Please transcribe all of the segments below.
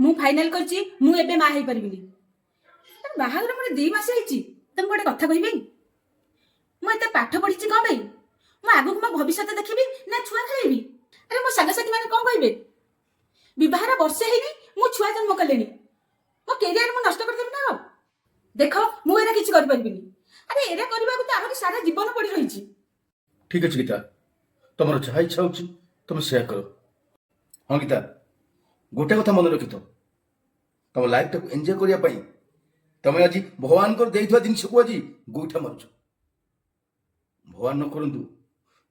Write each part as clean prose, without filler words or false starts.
ମୁଁ ଫାଇନାଲ କରିଛି ମୁଁ ଏବେ ମା ହେଇପାରିବିନି। ବାହାଘର ମୋର 2 ମାସ ହେଇଛି। ତମକୁ ଗୋଟେ କଥା କହିବି, ମୁଁ ଏତେ ପାଠ ପଢିଛି କଣ ପାଇଁ? ମୁଁ ଆଗକୁ ମୋ ଭବିଷ୍ୟତ ଦେଖିବି ନା ଛୁଆ ଖେଳେଇବି? ଆରେ ମୋ ସାଙ୍ଗସାଥି ମାନେ କଣ କହିବେ? ବିବାହର ବର୍ଷେ ହେଇନି ମୁଁ ଛୁଆ ଜନ୍ମ କଲେଣି। ମୋ କ୍ୟାରିୟର ମୁଁ ନଷ୍ଟ କରିଦେବି ନା? ଦେଖ ମୁଁ ଏରା କିଛି କରିପାରିବିନି। ଆରେ ଏରା କରିବାକୁ ତ ଆହୁରି ସାରା ଜୀବନ ପଡି ରହିଛି। ঠিক আছে গীতা, তোমার যাহা ইচ্ছা হচ্ছে তুমি সেয়া কর। ହଁ ଗୀତା, ଗୋଟେ କଥା ମନେ ରଖିଥ, ତମ ଲାଇଫଟାକୁ ଏନ୍ଜୟ କରିବା ପାଇଁ ତମେ ଆଜି ଭଗବାନଙ୍କର ଦେଇଥିବା ଜିନିଷକୁ ଆଜି ଗୋଇଠା ମାରୁଛ। ଭଗବାନ ନ କରନ୍ତୁ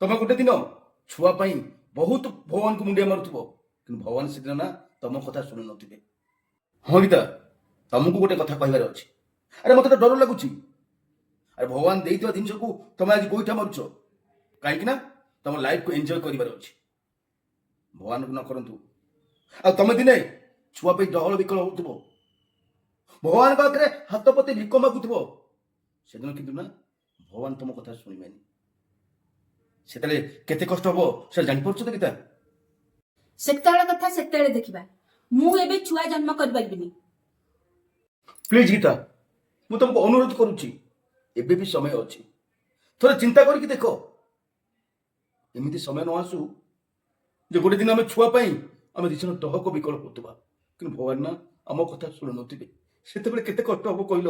ତମେ ଗୋଟେ ଦିନ ଛୁଆ ପାଇଁ ବହୁତ ଭଗବାନଙ୍କୁ ମୁଣ୍ଡିଆ ମାରୁଥିବ, କିନ୍ତୁ ଭଗବାନ ସେଦିନ ନା ତମ କଥା ଶୁଣୁନଥିବେ। ହଁ ଗୀତା, ତମକୁ ଗୋଟେ କଥା କହିବାର ଅଛି। ଆରେ ମତେ ତ ଡର ଲାଗୁଛି। ଆରେ ଭଗବାନ ଦେଇଥିବା ଜିନିଷକୁ ତମେ ଆଜି ଗୋଇଠା ମାରୁଛ, କାହିଁକି ନା ତମ ଲାଇଫକୁ ଏନ୍ଜୟ କରିବାର ଅଛି। ଭଗବାନକୁ ନ କରନ୍ତୁ ଆଉ ତମେ ଦିନେ ଛୁଆ ପାଇଁ ଡହଳ ବିକଳ ହଉଥିବ, ଭଗବାନଙ୍କ ପାଖରେ ହାତ ପତି ଭିକ ମାଗୁଥିବ, ସେଦିନ କିନ୍ତୁ ନା ଭଗବାନ ତମ କଥା ଶୁଣିବେନି। ସେତେବେଳେ କେତେ କଷ୍ଟ ହବ ସେ ଜାଣିପାରୁଛ ତ ଗୀତା? ସେତେବେଳେ କଥା ସେତେବେଳେ ଦେଖିବା। ମୁଁ ଏବେ ଛୁଆ ଜନ୍ମ କରିପାରିବିନି। ପ୍ଲିଜ ଗୀତା, ମୁଁ ତମକୁ ଅନୁରୋଧ କରୁଛି, ଏବେ ବି ସମୟ ଅଛି। ଥରେ ଚିନ୍ତା କରିକି ଦେଖ। ଏମିତି ସମୟ ନ ଆସୁ ଯେ ଗୋଟେ ଦିନ ଆମେ ଛୁଆ ପାଇଁ ଆମେ ଦିଜଣ ଡହକ ବିକଳ ହଉଥିବା, କିନ୍ତୁ ଭଗବାନ ନା ଆମ କଥା ଶୁଣୁନଥିବେ। ସେତେବେଳେ କେତେ କଷ୍ଟ ହବ କହିଲ?